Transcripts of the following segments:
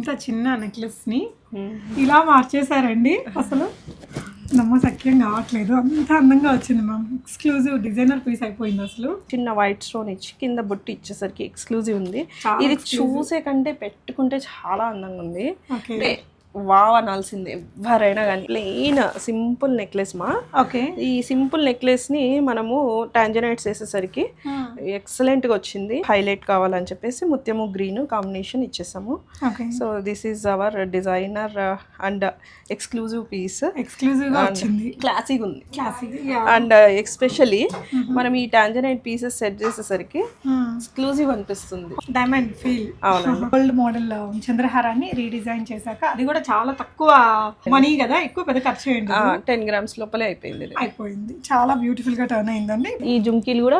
ఇంత చిన్న నెక్లెస్ని ఇలా మార్చేశారండి. అసలు నమ్మశక్యం కావట్లేదు, అంత అందంగా వచ్చింది మ్యామ్. ఎక్స్క్లూజివ్ డిజైనర్ పీస్ అయిపోయింది అసలు. చిన్న వైట్ స్టోన్ ఇచ్చి కింద బొట్టు ఇచ్చేసరికి ఎక్స్క్లూజివ్ ఉంది. ఇది చూసే కంటే పెట్టుకుంటే చాలా అందంగా ఉంది. వావ్ అనాల్సిందే ఎవరైనా కానీ. ప్లెయిన్ సింపుల్ నెక్లెస్ మా. ఓకే, ఈ సింపుల్ నెక్లెస్ ని మనము టాంజనైట్స్ వేసేసరికి ఎక్సలెంట్ గా వచ్చింది. హైలైట్ కావాలని చెప్పేసి ముత్యము గ్రీన్ కాంబినేషన్ ఇచ్చేసాము. So this is our designer and exclusive piece. Exclusive గా వచ్చింది, క్లాసీగా ఉంది. అండ్ ఎస్పెషల్లీ మనం ఈ టాంజనైట్ పీసెస్ సెట్ చేసేసరికి ఎక్స్క్లూజివ్ అనిపిస్తుంది. Diamond feel. అవునండి. గోల్డ్ మోడల్ చంద్రహారాన్ని రీడిజైన్ చేశాక అది కూడా చాలా తక్కువ మనీ కదా, ఎక్కువ పెద్ద ఖర్చు అయ్యింది. 10 grams లోపలే అయిపోయింది. చాలా బ్యూటిఫుల్ గా టర్న్ అయిందండి. ఈ జుంకీలు కూడా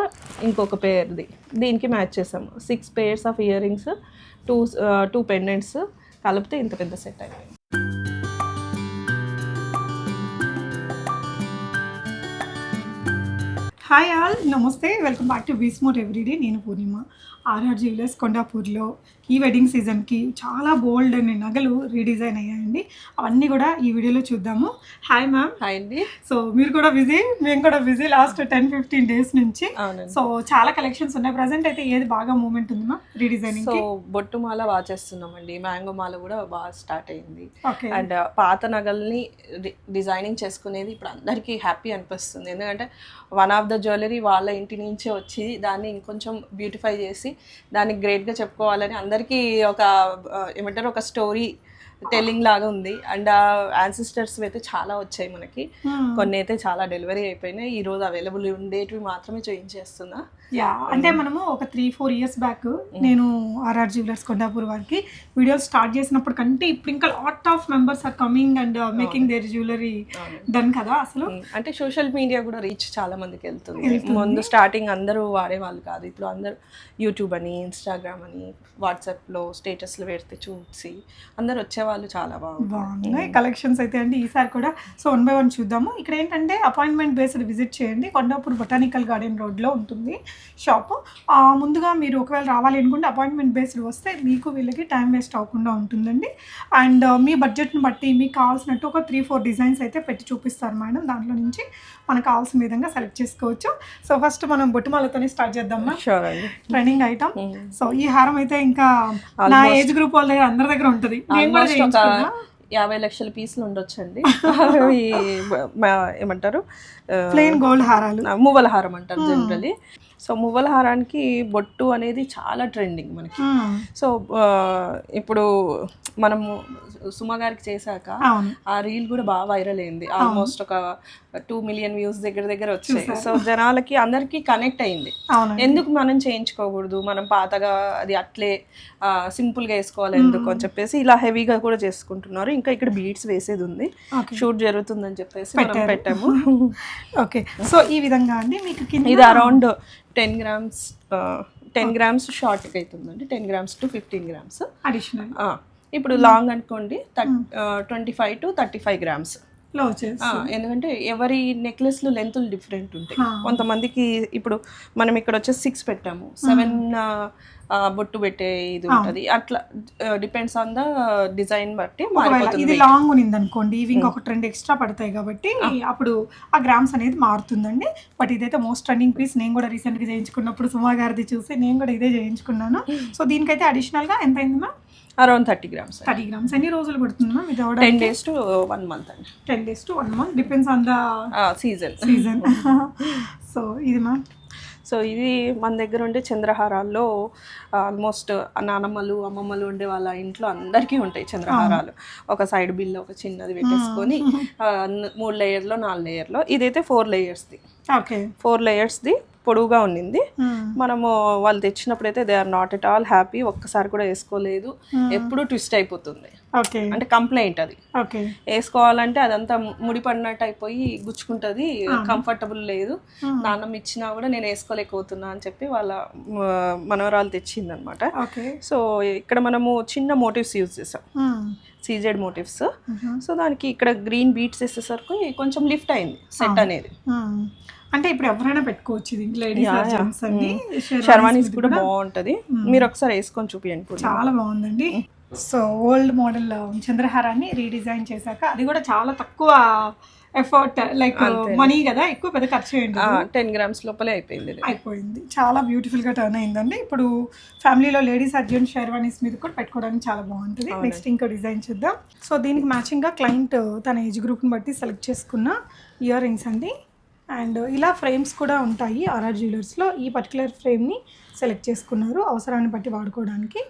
ఇంకొక పేర్ది దీనికి మ్యాచ్ చేసాము. 6 pairs of ear rings, 2 pendants కలిపితే ఇంత పెద్ద సెట్ అయిపోయింది. హాయ్ ఆల్, నమస్తే, వెల్కమ్ బ్యాక్ టు వీస్మోర్ ఎవ్రీడే. నేను పూర్ణిమ. ఆర్ఆర్ జ్యువెలర్స్ కొండాపూర్లో ఈ వెడ్డింగ్ సీజన్కి చాలా బోల్డ్ అనే నగలు రీడిజైన్ అయ్యాయండి. అవన్నీ కూడా ఈ వీడియోలో చూద్దాము. Hi ma'am. హాయ్ అండి. సో మీరు కూడా బిజీ, మేము కూడా బిజీ లాస్ట్ 10-15 days నుంచి. అవునండి. సో చాలా కలెక్షన్స్ ఉన్నాయి. ప్రజెంట్ అయితే ఏది బాగా మూమెంట్ ఉంది మ్యామ్ రీడిజైనింగ్? సో బొట్టు మాల బాగా చేస్తున్నామండి, మ్యాంగో మాల కూడా బాగా స్టార్ట్ అయింది. ఓకే. అండ్ పాత నగల్ని డిజైనింగ్ చేసుకునేది ఇప్పుడు అందరికీ హ్యాపీ అనిపిస్తుంది. ఎందుకంటే వన్ ఆఫ్ ద జ్యువెలరీ వాళ్ళ ఇంటి నుంచే వచ్చి దాన్ని ఇంకొంచెం బ్యూటిఫై చేసి దాన్ని గ్రేట్గా చెప్పుకోవాలని అందరికీ ఒక ఏమంటారు ఒక స్టోరీ టెల్లింగ్ లాగా ఉంది. అండ్ యాన్సిస్టర్స్ అయితే చాలా వచ్చాయి మనకి. కొన్ని అయితే చాలా డెలివరీ అయిపోయినాయి. ఈ రోజు అవైలబుల్ ఉండేటివి మాత్రమే చేయించేస్తున్నా. అంటే మనము ఒక 3-4 years బ్యాక్ నేను ఆర్ఆర్ జ్యువెలర్స్ కొండాపూర్ వారికి వీడియోలు స్టార్ట్ చేసినప్పుడు కంటే ఇప్పుడు ఇంకా lot of members are coming and making their jewellery done కదా. అసలు అంటే సోషల్ మీడియా కూడా రీచ్ చాలా మందికి వెళ్తుంది. ముందు స్టార్టింగ్ అందరూ వాడేవాళ్ళు కాదు, ఇప్పుడు అందరూ యూట్యూబ్ అని, ఇన్స్టాగ్రామ్ అని, వాట్సాప్లో స్టేటస్లు పెడితే చూసి అందరు వచ్చేవాళ్ళు. చాలా బాగున్నాయి కలెక్షన్స్ అయితే అండి ఈసారి కూడా. సో 1 by 1 చూద్దాము. ఇక్కడ ఏంటంటే అపాయింట్మెంట్ బేస్డ్ విజిట్ చేయండి. కొండాపూర్ బొటానికల్ గార్డెన్ రోడ్లో ఉంటుంది షాప్. ముందుగా మీరు ఒకవేళ రావాలి అనుకుంటే అపాయింట్మెంట్ బేస్డ్ వస్తే మీకు వీళ్ళకి టైం వేస్ట్ అవ్వకుండా ఉంటుందండి. అండ్ మీ బడ్జెట్ని బట్టి మీకు కావాల్సినట్టు ఒక 3-4 డిజైన్స్ అయితే పెట్టి చూపిస్తారు మేడం. దాంట్లో నుంచి మనకు కావాల్సిన విధంగా సెలెక్ట్ చేసుకోవచ్చు. సో ఫస్ట్ మనం బొట్టుమాలతోనే స్టార్ట్ చేద్దాం. షూర్ అండి. Trending item. సో ఈ హారం అయితే ఇంకా నా ఏజ్ గ్రూప్ వాళ్ళ దగ్గర అందరి దగ్గర ఉంటుంది. 50 లక్షల పీసులు ఉండొచ్చండి. ఏమంటారు ప్లెయిన్ గోల్డ్ హారాలు, మువ్వల హారం అంటారు జనరలీ. సో మువ్వల హారానికి బొట్టు అనేది చాలా ట్రెండింగ్ మనకి. సో ఇప్పుడు మనము సుమ గారికి చేశాక ఆ రీల్ కూడా బాగా వైరల్ అయింది. ఆల్మోస్ట్ ఒక 2 million వ్యూస్ దగ్గర వచ్చాయి. సో జనాలకి అందరికి కనెక్ట్ అయింది. ఎందుకు మనం చేయించుకోకూడదు, మనం పాతగా అది అట్లే సింపుల్గా వేసుకోవాలి ఎందుకు అని చెప్పేసి ఇలా హెవీగా కూడా చేసుకుంటున్నారు. ఇంకా ఇక్కడ బీడ్స్ వేసేది ఉంది, షూట్ జరుగుతుందని చెప్పేసి మనం పెట్టాము. ఓకే. సో ఈ విధంగా అండి మీకు ఇది అరౌండ్ 10 grams షార్ట్కి అవుతుందండి. 10 grams to 15 grams అడిషనల్. ఇప్పుడు లాంగ్ అనుకోండి 25 to 35 grams. ఎందుకంటే ఎవరి నెక్లెస్లు లెంత్లు డిఫరెంట్ ఉంటాయి. కొంతమందికి ఇప్పుడు మనం ఇక్కడ వచ్చేసి 6 పెట్టాము, 7 బొట్టు పెట్టే ఇది ఉంటుంది. అట్లా డిపెండ్స్ ఆన్ ద డిజైన్ బట్టి. ఇది లాంగ్ ఉంది అనుకోండి, ఇవి ఇంకొక 2 extra పడతాయి కాబట్టి అప్పుడు ఆ గ్రామ్స్ అనేది మారుతుందండి. బట్ ఇదైతే మోస్ట్ ట్రెండింగ్ పీస్. నేను కూడా రీసెంట్గా చేయించుకున్నప్పుడు సుమా గారిది చూసి నేను కూడా ఇదే చేయించుకున్నాను. సో దీనికైతే అడిషనల్గా ఎంత అయింది మ్యామ్? Around 30 grams. 30 grams. ఎన్ని రోజులు పడుతుంది మ్యామ్ ఇది? 10 days to 1 month అండి. 10 days to 1 month depends on the season. So ఇది మ్యామ్. సో ఇది మన దగ్గర ఉండే చంద్రహారాల్లో ఆల్మోస్ట్ నానమ్మలు అమ్మమ్మలు ఉండే వాళ్ళ ఇంట్లో అందరికీ ఉంటాయి చంద్రహారాలు. ఒక సైడ్ బిల్ ఒక చిన్నది పెట్టేసుకొని 3 layerలో 4 layerలో. ఇదైతే 4 layersది. ఓకే. 4 layersది పొడువుగా ఉండింది. మనము వాళ్ళు తెచ్చినప్పుడు అయితే they are not at all happy. ఒక్కసారి కూడా వేసుకోలేదు, ఎప్పుడు ట్విస్ట్ అయిపోతుంది. అంటే కంప్లైంట్ అది. వేసుకోవాలంటే అదంతా ముడిపడినట్టు అయిపోయి గుచ్చుకుంటుంది, కంఫర్టబుల్ లేదు. నాన్నమ్మ ఇచ్చినా కూడా నేను వేసుకోలేకపోతున్నా అని చెప్పి వాళ్ళ మనవరాలు తెచ్చింది అనమాట. సో ఇక్కడ మనము చిన్న మోటివ్స్ యూజ్ చేసాం, సీజెడ్ మోటివ్స్. సో దానికి ఇక్కడ గ్రీన్ బీట్స్ వేసేసరికి కొంచెం లిఫ్ట్ అయింది సెట్ అనేది. అంటే ఇప్పుడు ఎవరైనా పెట్టుకోవచ్చు. షర్వానీస్ కూడా బాగుంటది. మీరు ఒకసారి వేసుకొని చూపియండి. చాలా బాగుందండి. సో ఓల్డ్ మోడల్ చంద్రహారాన్ని రీడిజైన్ చేశాక అది కూడా చాలా తక్కువ ఎఫర్ట్, లైక్ మనీ కదా, ఎక్కువ పెద్ద ఖర్చు అయ్యింది, 10 grams లోపలే అయిపోయింది. చాలా బ్యూటిఫుల్గా టర్న్ అయిందండి. ఇప్పుడు ఫ్యామిలీలో లేడీస్ అర్జెంట్ షెర్వానీస్ మీద కూడా పెట్టుకోవడానికి చాలా బాగుంటుంది. నెక్స్ట్ ఇంకో డిజైన్ చూద్దాం. సో దీనికి మ్యాచింగ్గా క్లయింట్ తన ఏజ్ గ్రూప్ని బట్టి సెలెక్ట్ చేసుకున్న ఇయర్ రింగ్స్ అండి. అండ్ ఇలా ఫ్రేమ్స్ కూడా ఉంటాయి ఆర్ఆర్ జ్యువెలర్స్లో. ఈ పర్టికులర్ ఫ్రేమ్ని సెలెక్ట్ చేసుకున్నారు అవసరాన్ని బట్టి వాడుకోవడానికి.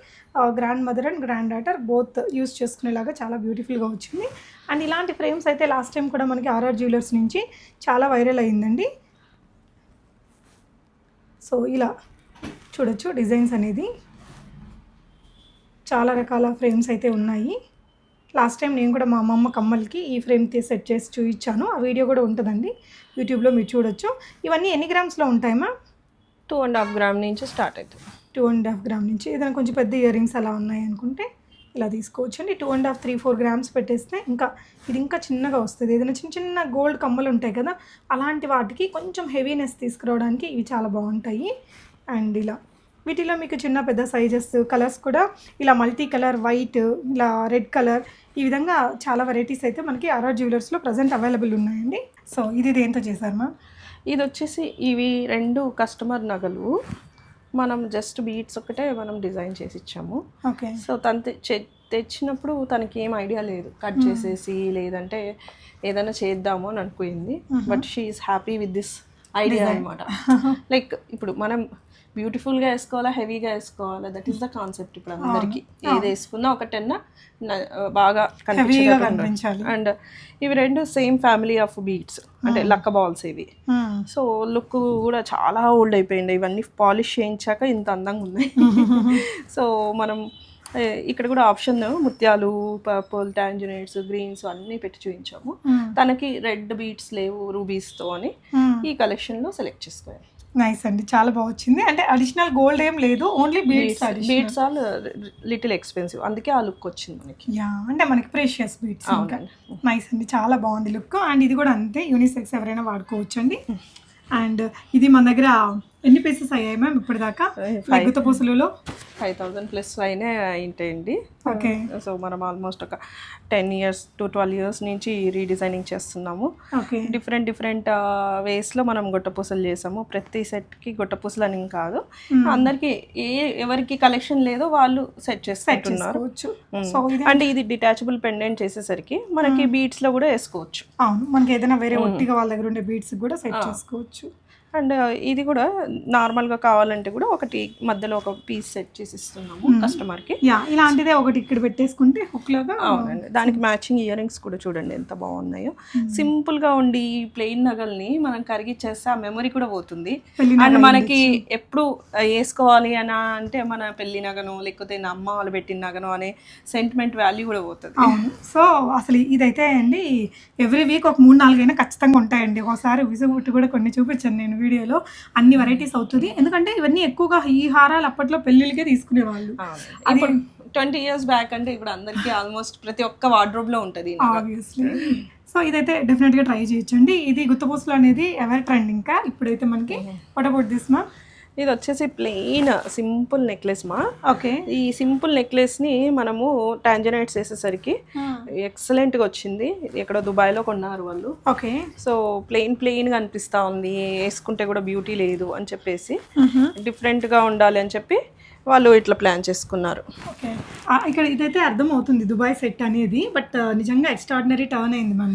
Grand mother and grand daughter both use చేసుకునేలాగా చాలా బ్యూటిఫుల్గా వచ్చింది. అండ్ ఇలాంటి ఫ్రేమ్స్ అయితే లాస్ట్ టైం కూడా మనకి ఆర్ఆర్ జ్యువెలర్స్ నుంచి చాలా వైరల్ అయిందండి. సో ఇలా చూడొచ్చు డిజైన్స్ అనేది, చాలా రకాల ఫ్రేమ్స్ అయితే ఉన్నాయి. లాస్ట్ టైం నేను కూడా మా అమ్మమ్మ కమ్మలకి ఈ ఫ్రేమ్ సెట్ చేసి చూపించాను, ఆ వీడియో కూడా ఉంటుందండి యూట్యూబ్లో, మీరు చూడొచ్చు. ఇవన్నీ ఎన్ని గ్రామ్స్లో ఉంటాయమ్మా? 2.5 grams నుంచి స్టార్ట్ అవుతుంది. 2.5 grams నుంచి. ఏదైనా కొంచెం పెద్ద ఇయర్ రింగ్స్ అలా ఉన్నాయి అనుకుంటే ఇలా తీసుకోవచ్చు అండి. 2.5, 3-4 grams పెట్టేస్తే ఇంకా ఇది ఇంకా చిన్నగా వస్తుంది. ఏదైనా చిన్న చిన్న గోల్డ్ కమ్మలు ఉంటాయి కదా, అలాంటి వాటికి కొంచెం హెవీనెస్ తీసుకురావడానికి ఇవి చాలా బాగుంటాయి. అండ్ ఇలా వీటిలో మీకు చిన్న పెద్ద సైజెస్, కలర్స్ కూడా ఇలా మల్టీ కలర్, వైట్, ఇలా రెడ్ కలర్, ఈ విధంగా చాలా వెరైటీస్ అయితే మనకి ఆర్ఆర్ జ్యువెలర్స్లో ప్రజెంట్ అవైలబుల్ ఉన్నాయండి. సో ఇది దేంతో చేశారమ్మా? ఇది వచ్చేసి ఇవి 2 కస్టమర్ నగలు, మనం జస్ట్ బీట్స్ ఒకటే మనం డిజైన్ చేసి ఇచ్చాము. ఓకే. సో తను తెచ్చినప్పుడు తనకి ఏం ఐడియా లేదు, కట్ చేసేసి లేదంటే ఏదైనా చేద్దాము అని అనుకుంది. But she is happy with this idea అనమాట. లైక్ ఇప్పుడు మనం బ్యూటిఫుల్గా వేసుకోవాలా, హెవీగా వేసుకోవాలా, దట్ ఈస్ ద కాన్సెప్ట్. ఇప్పుడు అందరికి ఏది వేసుకున్నా ఒకటన్నా బాగా కనిపించాలి. అండ్ ఇవి 2 సేమ్ ఫ్యామిలీ ఆఫ్ బీట్స్, అంటే లక్క బాల్స్ ఇవి. సో లుక్ కూడా చాలా ఓల్డ్ అయిపోయింది, ఇవన్నీ పాలిష్ చేయించాక ఇంత అందంగా ఉన్నాయి. సో మనం ఇక్కడ కూడా ఆప్షన్ ముత్యాలు, పర్పుల్, టాంజరైట్స్, గ్రీన్స్ అన్నీ పెట్టి చూపించాము. తనకి రెడ్ బీట్స్ లేవు రూబీస్తో అని ఈ కలెక్షన్లో సెలెక్ట్ చేసుకోవాలి. నైస్ అండి, చాలా బాగా వచ్చింది. అంటే అడిషనల్ గోల్డ్ ఏం లేదు, only beads. Beads all little expensive, అందుకే ఆ లుక్ వచ్చింది మనకి. యా, అంటే మనకి ప్రెషియస్ బీట్స్. నైస్ అండి, చాలా బాగుంది లుక్. అండ్ ఇది కూడా అంతే, యూనిసెక్స్ ఎవరైనా వాడుకోవచ్చు అండి. అండ్ ఇది మన దగ్గర ఎన్ని పీసెస్ అయ్యాయి మ్యామ్ ఇప్పటిదాకా? గుత్త పూసలలో 5,000 ప్లస్ అయినా అయింటాయండి. ఓకే. సో మనం ఆల్మోస్ట్ ఒక 10 years to 12 years నుంచి రీడిజైనింగ్ చేస్తున్నాము. ఓకే. డిఫరెంట్ వేస్లో మనం గొట్టపూసలు చేసాము. ప్రతి సెట్కి గొట్టపూసలు అని కాదు, అందరికి ఎవరికి కలెక్షన్ లేదో వాళ్ళు సెట్ చేసుకుంటున్నారు. అంటే ఇది డిటాచబుల్ పెండెంట్ చేసేసరికి మనకి బీట్స్లో కూడా వేసుకోవచ్చు. అవును, మనకి ఏదైనా వేరే ఒట్టిగా వాళ్ళ దగ్గర ఉండే బీట్స్ కూడా సెట్ చేసుకోవచ్చు. అండ్ ఇది కూడా నార్మల్గా కావాలంటే కూడా ఒకటి మధ్యలో ఒక పీస్ సెట్ చేసి ఇస్తున్నాము కస్టమర్కి. ఇలాంటిదే ఒకటి ఇక్కడ పెట్టేసుకుంటే హుక్ లాగా. అవునండి, దానికి మ్యాచింగ్ ఇయర్ రింగ్స్ కూడా చూడండి ఎంత బాగున్నాయో. సింపుల్గా ఉండి ప్లెయిన్ నగల్ని మనం కరిగిచ్చేస్తే ఆ మెమరీ కూడా పోతుంది. అండ్ మనకి ఎప్పుడు వేసుకోవాలి అని అంటే మన పెళ్లి నగను లేకపోతే నా అమ్మ వాళ్ళు పెట్టిన నగను అనే సెంటిమెంట్ వాల్యూ కూడా పోతుంది. అవును. సో అసలు ఇదైతే అండి ఎవ్రీ వీక్ ఒక 3-4 అయినా ఖచ్చితంగా ఉంటాయండి. ఒకసారి విసుగుబుట్టు కూడా కొన్ని చూపించాను నేను వీడియోలో, అన్ని వెరైటీస్ అవుతుంది. ఎందుకంటే ఇవన్నీ ఎక్కువగా ఈ హారాలు అప్పట్లో పెళ్ళిళ్ళకే తీసుకునేవాళ్ళు. అది 20 years బ్యాక్ అంటే ఇప్పుడు అందరికీ ఆల్మోస్ట్ ప్రతి ఒక్క వార్డ్రోబ్ లో ఉంటుంది ఆబ్వియస్లీ. సో ఇదైతే డెఫినెట్గా ట్రై చేయొచ్చండి. ఇది గుత్తపూసలు అనేది ఎవర్ ట్రెండ్. ఇంకా ఇప్పుడైతే మనకి వాట్ అబౌట్ దిస్ మ్యామ్? ఇది వచ్చేసి ప్లెయిన్ సింపుల్ నెక్లెస్ మా. ఓకే. ఈ సింపుల్ నెక్లెస్ని మనము టాంజరైట్స్ వేసేసరికి ఎక్సలెంట్గా వచ్చింది. ఎక్కడో దుబాయ్లో కొన్నారు వాళ్ళు. ఓకే. సో ప్లెయిన్గా అనిపిస్తూ ఉంది, వేసుకుంటే కూడా బ్యూటీ లేదు అని చెప్పేసి డిఫరెంట్గా ఉండాలి అని చెప్పి వాళ్ళు ఇట్లా ప్లాన్ చేసుకున్నారు. ఓకే. ఇక్కడ ఇదైతే అర్థం అవుతుంది దుబాయ్ సెట్ అనేది, బట్ నిజంగా ఎక్స్ట్రాడినరీ టర్న్ అయింది మనం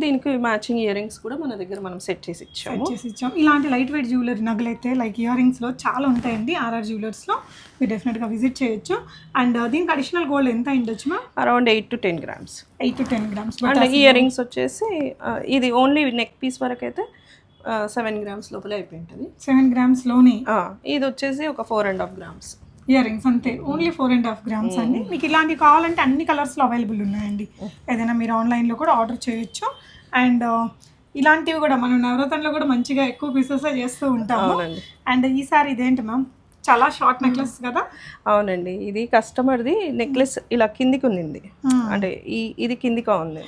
దీనికి మ్యాచింగ్ ఇయర్ రింగ్స్ కూడా మన దగ్గర మనం సెట్ చేసి ఇచ్చాము. ఇలాంటి లైట్ వెయిట్ జ్యువెలరీ నగలైతే లైక్ ఇయర్ రింగ్స్లో చాలా ఉంటాయండి ఆర్ఆర్ జ్యువెలర్స్లో, మీరు డెఫినెట్గా విజిట్ చేయొచ్చు. అండ్ దీనికి అడిషనల్ గోల్డ్ ఎంత అయిండొచ్చు ma'am? Around 8 to 10 grams. 8 to 10 grams. And ear rings వచ్చేసి ఇది ఓన్లీ నెక్ పీస్ వరకు అయితే 7 grams లోపలే అయిపోయి ఉంటుంది. 7 grams లోనే. ఇది వచ్చేసి ఒక 4.5 grams ఇయర్ రింగ్స్ అంతే, ఓన్లీ 4.5 grams అండి. మీకు ఇలాంటివి కావాలంటే అన్ని కలర్స్లో అవైలబుల్ ఉన్నాయండి, ఏదైనా మీరు ఆన్లైన్లో కూడా ఆర్డర్ చేయొచ్చు. అండ్ ఇలాంటివి కూడా మనం నవరత్నంలో కూడా మంచిగా ఎక్కువ పీసెస్ చేస్తూ ఉంటాము. అండ్ ఈసారి ఇదేంటి మ్యామ్? చాలా షార్ట్ నెక్లెస్ కదా. అవునండి, ఇది కస్టమర్ది నెక్లెస్ ఇలా కిందికి ఉన్నింది, అంటే ఇది కిందిగా ఉంది.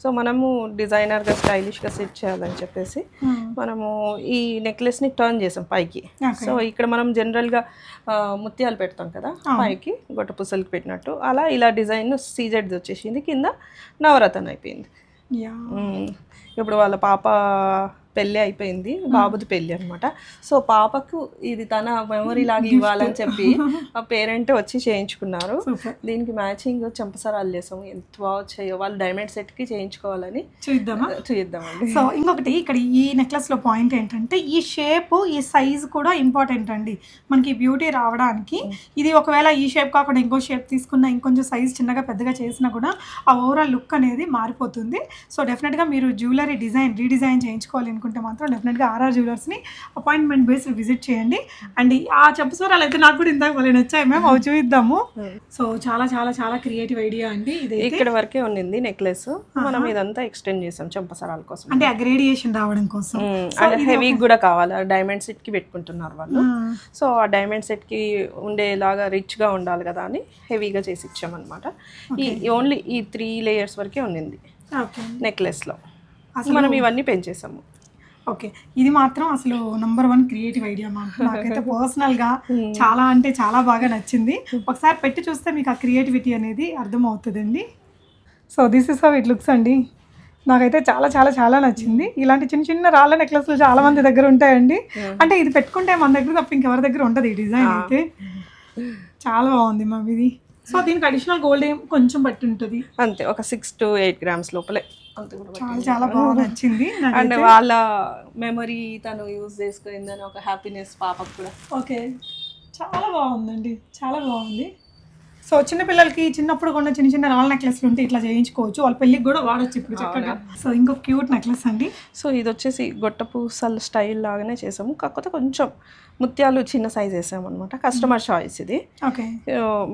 సో మనము డిజైనర్గా స్టైలిష్గా సెట్ చేయాలని చెప్పేసి మనము ఈ నెక్లెస్ని టర్న్ చేసాం పైకి. సో ఇక్కడ మనం జనరల్గా ముత్యాలు పెడతాం కదా పైకి గొట్ట పుసలకి పెట్టినట్టు, అలా ఇలా డిజైన్ సీజెడ్ వచ్చేసింది, కింద నవరత్న అయిపోయింది. ఇప్పుడు వాళ్ళ పాప పెళ్ళి అయిపోయింది, బాబుది పెళ్ళి అనమాట. సో పాపకు ఇది తన మెమరీ లాగా ఇవ్వాలని చెప్పి ఆ పేరెంట్ వచ్చి చేయించుకున్నారు. దీనికి మ్యాచింగ్ చెంపసరాలు చేసాము, ఎంత బాగా వచ్చాయో. వాళ్ళు డైమండ్ సెట్కి చేయించుకోవాలని చూద్దామండి. సో ఇంకొకటి ఇక్కడ ఈ నెక్లెస్లో పాయింట్ ఏంటంటే ఈ షేప్ ఈ సైజ్ కూడా ఇంపార్టెంట్ అండి మనకి బ్యూటీ రావడానికి. ఇది ఒకవేళ ఈ షేప్ కాకుండా ఇంకో షేప్ తీసుకున్నా, ఇంకొంచెం సైజ్ చిన్నగా పెద్దగా చేసినా కూడా ఆ ఓవరాల్ లుక్ అనేది మారిపోతుంది. సో డెఫినెట్గా మీరు జ్యువెలరీ రీడిజైన్ చేయించుకోవాలి అనుకుంటే మాత్రం డెఫినెట్గా ఆర్ఆర్ జ్యువెలర్స్ని అపాయింట్మెంట్ బేస్డ్ విజిట్ చేయండి. అండ్ ఆ చెంపస్వరాలు అయితే నాకు కూడా ఇందాక వాళ్ళు నచ్చాయి, మేము అవి చూద్దాము. సో చాలా చాలా చాలా క్రియేటివ్ ఐడియా అండి ఇది. ఇక్కడ వరకే ఉన్నింది నెక్లెస్, మనం ఇదంతా ఎక్స్టెండ్ చేసాం చెంపసరాల కోసం, అంటే ఆ గ్రేడియేషన్ రావడం కోసం. అంటే హెవీ కూడా కావాలి, డైమండ్ సెట్ కి పెట్టుకుంటున్నారు వాళ్ళు. సో ఆ డైమండ్ సెట్ కి ఉండేలాగా రిచ్ గా ఉండాలి కదా అని హెవీగా చేసి ఇచ్చామన్నమాట. ఈ ఓన్లీ ఈ 3 లేయర్స్ వరకే ఉన్నింది నెక్లెస్ లో, మనం ఇవన్నీ పెంచేసాము. ఓకే, ఇది మాత్రం అసలు నంబర్ 1 క్రియేటివ్ ఐడియా నాకైతే పర్సనల్గా చాలా అంటే చాలా బాగా నచ్చింది. ఒకసారి పెట్టి చూస్తే మీకు ఆ క్రియేటివిటీ అనేది అర్థమవుతుందండి. So this is how it looks అండి. నాకైతే చాలా చాలా చాలా నచ్చింది. ఇలాంటి చిన్న చిన్న రాళ్ళ నెక్లెస్లు చాలా మంది దగ్గర ఉంటాయండి. అంటే ఇది పెట్టుకుంటే మన దగ్గర తప్ప ఇంకెవరి దగ్గర ఉంటుంది ఈ డిజైన్ అయితే. చాలా బాగుంది మ్యామ్ ఇది. సో దీనికి అడిషనల్ గోల్డ్ ఏం కొంచెం బట్టి ఉంటుంది అంతే, ఒక 6 to 8 grams లోపలే. చాలా చాలా బాగా నచ్చింది. అండ్ వాళ్ళ మెమరీ తను యూజ్ చేసుకుందని ఒక హ్యాపీనెస్ పాపకు కూడా. ఓకే, చాలా బాగుందండి, చాలా బాగుంది. సో చిన్నపిల్లలకి చిన్నప్పుడు కొన్న చిన్న చిన్న రాళ్ళ నెక్లెస్లు ఉంటే ఇట్లా చేయించుకోవచ్చు, వాళ్ళ పెళ్ళికి కూడా వాడచ్చు ఇప్పుడు చక్కగా. సో ఇంకొక క్యూట్ నెక్లెస్ అండి. సో ఇది వచ్చేసి గొట్టపూసల స్టైల్ లాగానే చేసాము, కాకపోతే కొంచెం ముత్యాలు చిన్న సైజ్ వేసాము అనమాట. కస్టమర్ చాయిస్ ఇది. ఓకే,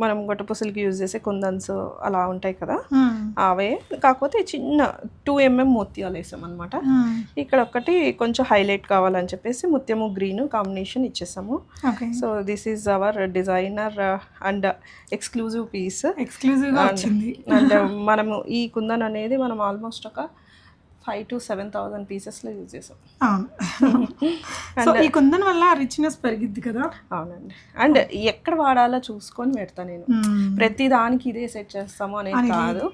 మనం గొట్టపూసలకి యూజ్ చేసే కుందన్స్ అలా ఉంటాయి కదా అవే, కాకపోతే చిన్న 2 mm ముత్యాలు వేసాం అనమాట. ఇక్కడ ఒకటి కొంచెం హైలైట్ కావాలని చెప్పేసి ముత్యము గ్రీన్ కాంబినేషన్ ఇచ్చేసాము. So this is our designer and exclusive piece. ఎక్స్క్లూజివ్గా వచ్చింది. అండ్ మనము ఈ కుందన్ అనేది మనం ఆల్మోస్ట్ ఒక 5,000 to 7,000 పీసెస్లో యూజ్ చేసాం. సో ఈ కుందన్ వల్ల రిచ్నెస్ పెరిగిద్ది కదా. అవునండి, అండ్ ఎక్కడ వాడాలో చూసుకొని పెడతా నేను. ప్రతి దానికి ఇదే సెట్ చేస్తాము అనేది కాదు.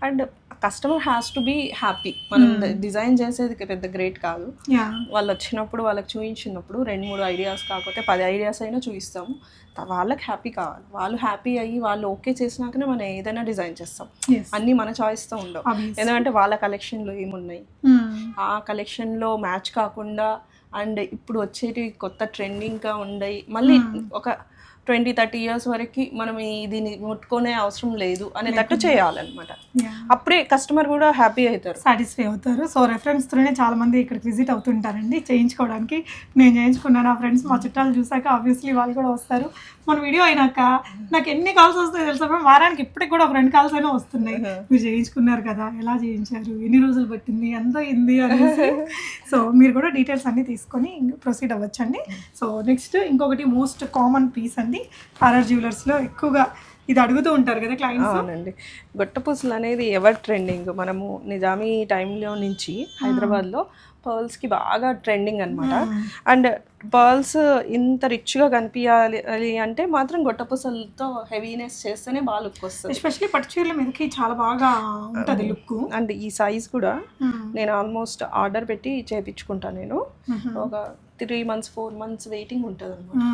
And customer has to be happy. మనం డిజైన్ చేసేది పెద్ద గ్రేట్ కాదు, వాళ్ళు వచ్చినప్పుడు వాళ్ళకి చూపించినప్పుడు 2-3 ఐడియాస్ కాకపోతే 10 ఐడియాస్ అయినా చూపిస్తాము. వాళ్ళకి హ్యాపీ కావాలి, వాళ్ళు హ్యాపీ అయ్యి వాళ్ళు ఓకే చేసినాకనే మనం ఏదైనా డిజైన్ చేస్తాం. అన్నీ మన చాయిస్తో ఉండవు, ఎందుకంటే వాళ్ళ కలెక్షన్లో ఏమున్నాయి ఆ కలెక్షన్లో మ్యాచ్ కాకుండా అండ్ ఇప్పుడు వచ్చేటి కొత్త ట్రెండింగ్గా ఉండయి, మళ్ళీ ఒక 20-30 years వరకు మనం దీన్ని ముట్టుకునే అవసరం లేదు అనేటట్టు చేయాలన్నమాట. అప్పుడే కస్టమర్ కూడా హ్యాపీ అవుతారు, సాటిస్ఫై అవుతారు. సో రెఫరెన్స్తోనే చాలా మంది ఇక్కడికి విజిట్ అవుతుంటారండి చేయించుకోవడానికి. నేను చేయించుకున్నాను, నా ఫ్రెండ్స్ మా చుట్టాలు చూసాక ఆబ్వియస్లీ వాళ్ళు కూడా వస్తారు. మన వీడియో అయినాక నాకు ఎన్ని కాల్స్ వస్తాయి తెలుసా, వారానికి ఇప్పటికి కూడా 2 calls అయినా వస్తున్నాయి. మీరు చేయించుకున్నారు కదా, ఎలా చేయించారు, ఎన్ని రోజులు పట్టింది, ఎంత అయింది అనేసి. సో మీరు కూడా డీటెయిల్స్ అన్నీ తీసుకొని ప్రొసీడ్ అవ్వచ్చండి. సో నెక్స్ట్ ఇంకొకటి మోస్ట్ కామన్ పీస్ అండి ఆర్ఆర్ జ్యువెలర్స్లో ఎక్కువగా ఇది అడుగుతూ ఉంటారు కదా క్లయింట్స్. అవునండి, గొట్టపూసలు అనేది ఎవర్ ట్రెండింగ్. మనము నిజామీ టైంలో నుంచి హైదరాబాద్లో పర్ల్స్కి బాగా ట్రెండింగ్ అనమాట. అండ్ పర్ల్స్ ఇంత రిచ్గా కనిపించాలి అంటే మాత్రం గొట్టపూసలతో హెవీనెస్ చేస్తేనే బాగా లుక్ వస్తుంది. ఎస్పెషల్లీ పట్టు చీరల మీదకి చాలా బాగా ఉంటుంది లుక్. అండ్ ఈ సైజ్ కూడా నేను ఆల్మోస్ట్ ఆర్డర్ పెట్టి చేయించుకుంటాను. నేను ఒక 3 months 4 months వెయిటింగ్ ఉంటుంది అనమాట.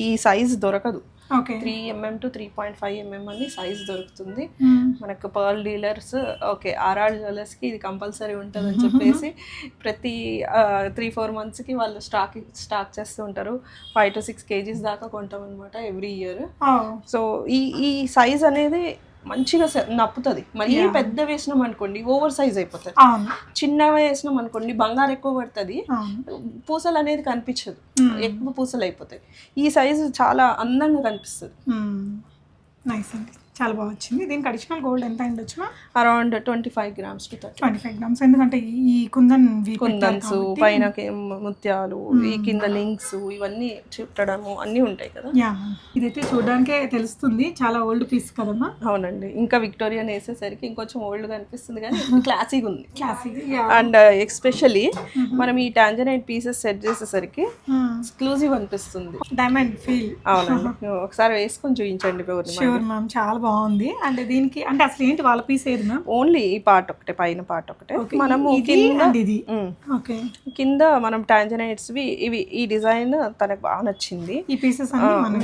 ఈ సైజ్ దొరకదు. 3 mm to 3.5 mm అని సైజ్ దొరుకుతుంది మనకు. పర్ల్ డీలర్స్ ఓకే ఆర్ఆర్ జ్యువెలర్స్కి ఇది కంపల్సరీ ఉంటుంది అని చెప్పేసి ప్రతి 3-4 monthsకి వాళ్ళు స్టాక్ చేస్తూ ఉంటారు. 5 to 6 kgs దాకా కొంటాం అనమాట ఎవ్రీ ఇయర్. సో ఈ సైజ్ అనేది మంచిగా నప్పుతుంది. మరీ పెద్ద వేసినాం అనుకోండి ఓవర్ సైజ్ అయిపోతుంది, చిన్నగా వేసినాం అనుకోండి బంగారు ఎక్కువ పడుతుంది, పూసలు అనేది కనిపించదు, ఎక్కువ పూసలు అయిపోతాయి. ఈ సైజు చాలా అందంగా కనిపిస్తుంది. నైస్ అండి, చాలా బాగా వచ్చింది. దీనికి అడిషనల్ గోల్డ్ ఎంత ఉండొచ్చు? Around 25 grams to 30. 25 grams. ఎందుకంటే ఈ కుందన్ కుందన్స్ పైన ముత్యాలు, ఈ కింద లింక్స్ ఇవన్నీ చుట్టడము అన్నీ ఉంటాయి కదా. యా, ఇదైతే చూడడానికే తెలుస్తుంది చాలా ఓల్డ్ పీస్ కదమ్మా. అవునండి, ఇంకా విక్టోరియన్ వేసేసరికి ఇంకొంచెం ఓల్డ్గా అనిపిస్తుంది కానీ క్లాసీగా ఉంది. క్లాసిక్. అండ్ ఎస్పెషల్లీ మనం ఈ టాంజరైట్ పీసెస్ సెట్ చేసేసరికి ఎక్స్క్లూజివ్ అనిపిస్తుంది. Diamond feel. అవునండి, ఒకసారి వేసుకొని చూపించండి. షూర్ మ్యామ్, చాలా బాగుంది. అంటే దీనికి అంటే అసలు ఏంటి వాళ్ళ పీస్ ఏది మ్యామ్? ఓన్లీ ఈ పార్ట్ ఒకటే, పైన పార్ట్ ఒకటే. మనము ఇది ఓకే, కింద మనం టాంజనైట్స్ ఇవి ఈ డిజైన్ తనకు బాగా నచ్చింది. ఈ పీసెస్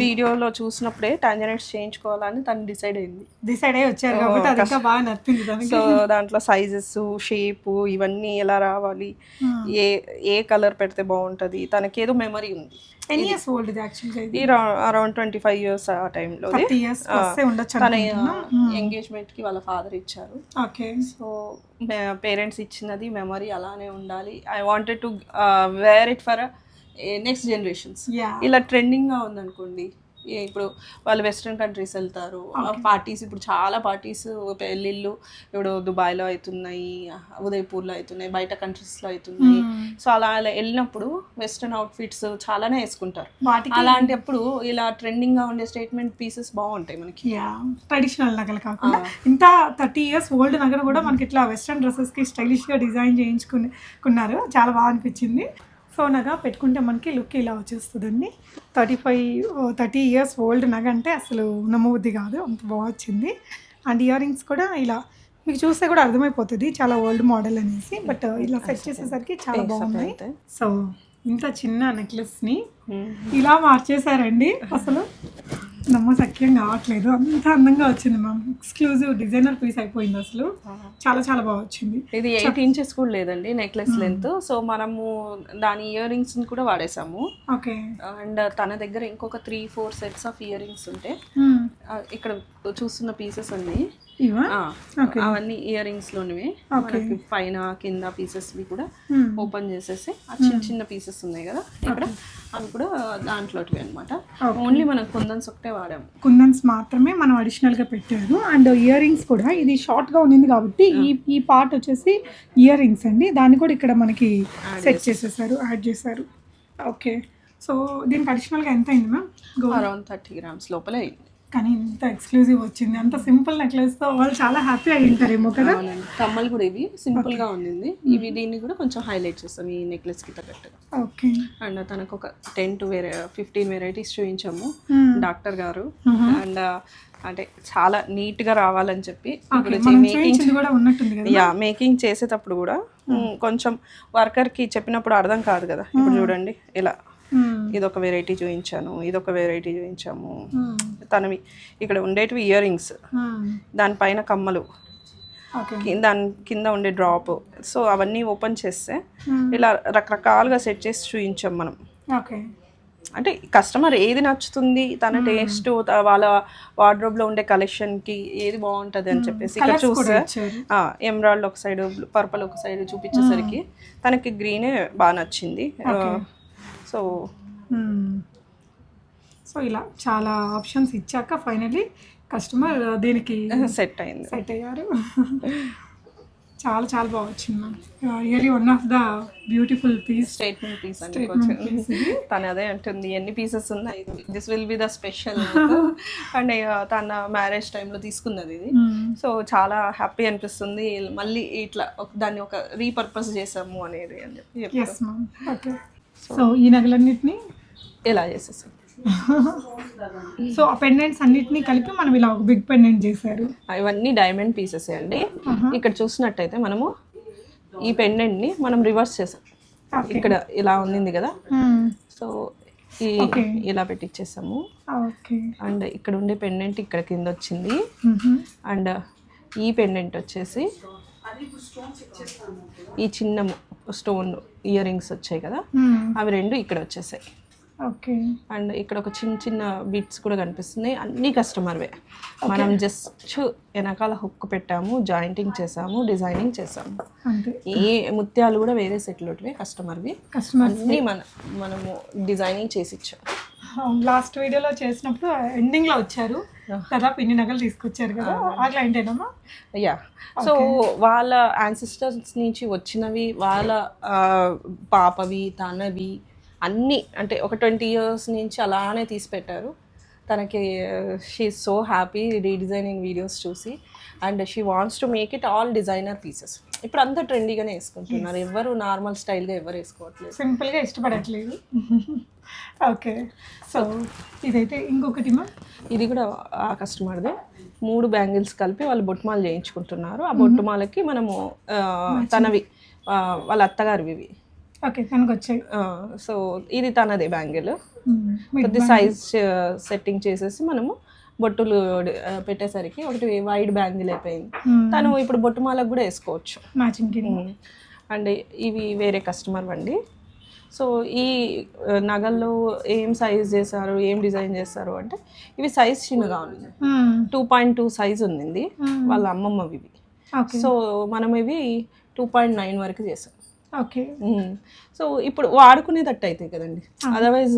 వీడియోలో చూసినప్పుడే టాంజనైట్స్ చేయించుకోవాలని తను డిసైడ్ అయ్యి వచ్చారు కాబట్టి అది ఇంకా బాగా నచ్చింది తనకి. సో దాంట్లో సైజెస్, షేప్ ఇవన్నీ ఎలా రావాలి, ఏ కలర్ పెడితే బాగుంటది, తనకి ఏదో మెమరీ ఉంది. ఎన్ని ఇయర్స్ ఓల్డ్ ఇది యాక్చువల్గా? ఇది అరౌండ్ 25 years ఆ టైంలో. 30 years ఉండొచ్చు. తన ఎంగేజ్మెంట్ కి వాళ్ళ ఫాదర్ ఇచ్చారు. ఓకే, సో పేరెంట్స్ ఇచ్చినది మెమరీ అలానే ఉండాలి. I wanted to wear it for next generations. ఇలా ట్రెండింగ్ గా ఉందనుకోండి, ఇప్పుడు వాళ్ళు వెస్ట్రన్ కంట్రీస్ వెళ్తారు, పార్టీస్, ఇప్పుడు చాలా పార్టీస్ పెళ్ళిళ్ళు ఇప్పుడు దుబాయ్లో అవుతున్నాయి, ఉదయపూర్లో అవుతున్నాయి, బయట కంట్రీస్లో అవుతున్నాయి. సో అలా వెళ్ళినప్పుడు వెస్ట్రన్ అవుట్ఫిట్స్ చాలానే వేసుకుంటారు. అలాంటప్పుడు ఇలా ట్రెండింగ్గా ఉండే స్టేట్మెంట్ పీసెస్ బాగుంటాయి మనకి. ట్రెడిషనల్ నగలు కాకుండా ఇంత 30 years ఓల్డ్ నగలు కూడా మనకి ఇట్లా వెస్ట్రన్ డ్రెస్సెస్కి స్టైలిష్గా డిజైన్ చేయించుకున్నారు. చాలా బాగా అనిపించింది. సో నగ పెట్టుకుంటే మనకి లుక్ ఇలా వచ్చేస్తుందండి. 30 years ఓల్డ్ నగ అంటే అసలు నమ్మబుద్ధి కాదు, అంత బాగా వచ్చింది. అండ్ ఇయర్ రింగ్స్ కూడా ఇలా మీకు చూస్తే కూడా అర్థమైపోతుంది చాలా ఓల్డ్ మోడల్ అనేసి. బట్ ఇలా సెట్ చేసేసరికి చాలా బాగున్నాయి. సో ఇంత చిన్న నెక్లెస్ని ఇలా మార్చేశారండి, అసలు నమ్మశక్యం కావట్లేదు. అంత అందంగా వచ్చింది మ్యామ్. ఎక్స్క్లూజివ్ డిజైనర్ పీస్ అయిపోయింది అసలు. చాలా చాలా బాగా వచ్చింది. ఇది 8 inches కూడా లేదండి నెక్లెస్ లెంత్. సో మనము దాని ఇయర్ రింగ్స్ కూడా వాడేసాము. ఓకే, అండ్ తన దగ్గర ఇంకొక 3-4 sets ఆఫ్ ఇయర్ రింగ్స్ ఉంటే ఇక్కడ చూస్తున్న పీసెస్ అన్ని అవన్నీ ఇయర్ రింగ్స్ లోనివి. మనకి పైన కింద పీసెస్ కూడా ఓపెన్ చేసేసి ఆ చిన్న చిన్న పీసెస్ ఉన్నాయి కదా ఇక్కడ, అవి కూడా దాంట్లోటివి అనమాట. ఓన్లీ మనం కుందన్స్ ఒకటే వాడాము. కుందన్స్ మాత్రమే మనం అడిషనల్ గా పెట్టారు. అండ్ ఇయర్ రింగ్స్ కూడా ఇది షార్ట్ గా ఉంది కాబట్టి ఈ పార్ట్ వచ్చేసి ఇయర్ రింగ్స్ అండి, దాన్ని కూడా ఇక్కడ మనకి సెట్ చేసేసారు, యాడ్ చేశారు. ఓకే, సో దీనికి అడిషనల్ గా ఎంత అయింది మ్యామ్? అరౌండ్ 30 grams లోపలే అయింది. కానీ ఇంత ఎక్స్క్లూజివ్ వచ్చింది, అంత సింపుల్ నెక్లెస్తో వాళ్ళు చాలా హ్యాపీ అయి ఉంటారేమో కదా. కమ్మలు కూడా ఇవి సింపుల్ గా ఉంది. ఇవి దీన్ని కూడా కొంచెం హైలైట్ చేస్తాం ఈ నెక్లెస్ కి తగ్గట్టుగా. ఓకే, అండ్ తనకు ఒక 10 to 15 వెరైటీస్ చూపించాము డాక్టర్ గారు. అండ్ అంటే చాలా నీట్ గా రావాలని చెప్పి మేకింగ్ చేసేటప్పుడు కూడా కొంచెం వర్కర్ కి చెప్పినప్పుడు అర్థం కాదు కదా. ఇప్పుడు చూడండి ఇలా ఇదొక వెరైటీ చూపించాను, ఇదొక వెరైటీ చూపించాము. తనవి ఇక్కడ ఉండేటివి ఇయర్ రింగ్స్, దానిపైన కమ్మలు, దాని కింద ఉండే డ్రాప్. సో అవన్నీ ఓపెన్ చేస్తే ఇలా రకరకాలుగా సెట్ చేసి చూపించాం మనం. అంటే కస్టమర్ ఏది నచ్చుతుంది, తన టేస్ట్, వాళ్ళ వార్డ్రోబ్లో ఉండే కలెక్షన్కి ఏది బాగుంటుంది అని చెప్పేసి ఇక్కడ చూస్తే ఎమరాల్డ్ ఒక సైడ్, పర్పుల్ ఒక సైడ్ చూపించేసరికి తనకి గ్రీనే బాగా నచ్చింది. సో ఇలా చాలా ఆప్షన్స్ ఇచ్చాక ఫైనల్లీ కస్టమర్ దీనికి సెట్ అయ్యారు. చాలా చాలా బాగా వచ్చింది ma'am. Really one of the beautiful piece, statement piece అండి. తను అదే అంటుంది, ఎన్ని పీసెస్ ఉన్నాయి, this will be the special. And తన మ్యారేజ్ టైంలో తీసుకున్నది ఇది. సో చాలా హ్యాపీ అనిపిస్తుంది, మళ్ళీ ఇట్లా దాన్ని ఒక రీపర్పస్ చేసాము అనేది అని చెప్పి. ఓకే, సో ఈ నగలన్నిటిని ఎలా చేసేసాం. సో ఆ పెండెంట్స్ అన్నిటినీ కలిపి మనం ఇలా ఒక బిగ్ పెండెంట్ చేశారు. ఇవన్నీ డైమండ్ పీసెస్ అండి. ఇక్కడ చూసినట్టయితే మనము ఈ పెండెంట్ని మనం రివర్స్ చేసాం. ఇక్కడ ఇలా ఉంది కదా, సో ఇలా పెట్టించేసాము. అండ్ ఇక్కడ ఉండే పెండెంట్ ఇక్కడ కింద వచ్చింది. అండ్ ఈ పెండెంట్ వచ్చేసి ఈ చిన్న స్టోన్ ఇయర్ రింగ్స్ వచ్చాయి కదా, అవి రెండు ఇక్కడ వచ్చేసాయి. ఓకే, అండ్ ఇక్కడ ఒక చిన్న చిన్న బిట్స్ కూడా కనిపిస్తున్నాయి, అన్ని కస్టమర్వే. మనం జస్ట్ వెనకాల హుక్ పెట్టాము, జాయింటింగ్ చేసాము, డిజైనింగ్ చేసాము. ఏ ముత్యాలు కూడా వేరే సెట్లోటివే కస్టమర్వి, అన్నీ మనము డిజైనింగ్ చేసి ఇచ్చాము. లాస్ట్ వీడియోలో చేసినప్పుడు ఎండింగ్ లో వచ్చారు దాదాపు ఇన్ని నగలు తీసుకొచ్చారు కదా, ఆ క్లయింట్ ఏనమ్మా? యా, సో వాళ్ళ యాన్సిస్టర్స్ నుంచి వచ్చినవి, వాళ్ళ పాపవి తనవి అన్నీ, అంటే ఒక 20 years నుంచి అలానే తీసి పెట్టారు. తనకి she is so happy redesigning videos చూసి, and she wants to make it all designer pieces. ఇప్పుడు అంతా ట్రెండీగానే వేసుకుంటున్నారు, ఎవరు నార్మల్ స్టైల్గా ఎవరు వేసుకోవట్లేదు, సింపుల్గా ఇష్టపడట్లేదు. ఓకే, సో ఇదైతే ఇంకొకటి మా, ఇది కూడా ఆ కస్టమర్దే. 3 బ్యాంగిల్స్ కలిపి వాళ్ళు బొట్టుమాలు చేయించుకుంటున్నారు. ఆ బొట్టుమాలకి మనము తనవి వాళ్ళ అత్తగారివి ఇవి. ఓకే, తనకు వచ్చాయి. సో ఇది తనదే బ్యాంగిల్. కొద్ది సైజ్ సెట్టింగ్ చేసేసి మనము బొట్టులు పెట్టేసరికి ఒకటి వైడ్ బ్యాంగిల్ అయిపోయింది. తను ఇప్పుడు బొట్టుమాలకు కూడా వేసుకోవచ్చు మ్యాచింగ్. అండ్ ఇవి వేరే కస్టమర్ అండి. సో ఈ నగల్లో ఏం సైజ్ చేశారు, ఏం డిజైన్ చేస్తారు అంటే, ఇవి సైజ్ చిన్నగా ఉంది, 2.2 సైజ్ ఉంది వాళ్ళ అమ్మమ్మవి ఇవి. సో మనం ఇవి 2.9 వరకు చేసాం. ఓకే, సో ఇప్పుడు వాడుకునేటట్టు అయితే కదండి, అదర్వైజ్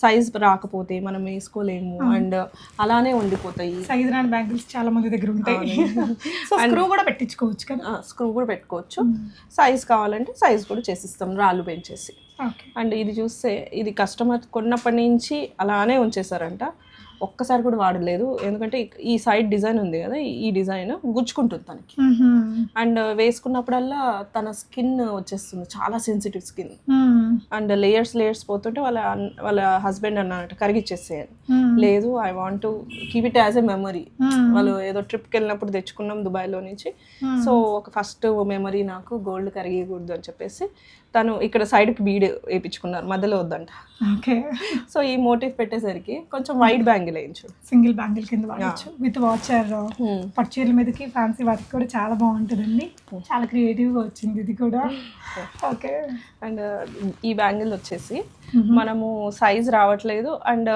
సైజ్ రాకపోతే మనం వేసుకోలేము అండ్ అలానే ఉండిపోతాయి. సైజ్ రాని బ్యాంగిల్స్ చాలా మంది దగ్గర ఉంటాయి. స్క్రూ కూడా పెట్టించుకోవచ్చు కదా, స్క్రూ కూడా పెట్టుకోవచ్చు. సైజ్ కావాలంటే సైజ్ కూడా చేసిస్తాం రాళ్ళు పెంచేసి. అండ్ ఇది చూస్తే ఇది కస్టమర్ కొన్నప్పటి నుంచి అలానే ఉంచేసారంట, ఒక్కసారి కూడా వాడలేదు. ఎందుకంటే ఈ సైడ్ డిజైన్ ఉంది కదా, ఈ డిజైన్ గుచ్చుకుంటుంది తనకి. అండ్ వేసుకున్నప్పుడల్లా తన స్కిన్ వచ్చేస్తుంది, చాలా సెన్సిటివ్ స్కిన్. అండ్ లేయర్స్ పోతుంటే వాళ్ళ హస్బెండ్ అన్నట్టు కరిగిచ్చేసేయాలి. లేదు, I want to keep it as a memory. వాళ్ళు ఏదో ట్రిప్కి వెళ్ళినప్పుడు తెచ్చుకున్నాం దుబాయ్లో నుంచి, సో ఒక ఫస్ట్ మెమరీ నాకు గోల్డ్ కరిగకూడదు అని చెప్పేసి తను ఇక్కడ సైడ్కి బీడ్ వేయించుకున్నారు, మధ్యలో వద్దంట. ఓకే, సో ఈ మోటివ్ పెట్టేసరికి కొంచెం వైడ్ బ్యాంగిల్ వేయించు, సింగిల్ బ్యాంగిల్ కింద వాడచ్చు విత్ వాచర్. పట్టు చీరల మీదకి ఫ్యాన్సీ వాటికి కూడా చాలా బాగుంటుందండి, చాలా క్రియేటివ్గా వచ్చింది ఇది కూడా. ఓకే, అండ్ ఈ బ్యాంగిల్ వచ్చేసి మనము సైజ్ రావట్లేదు, అండ్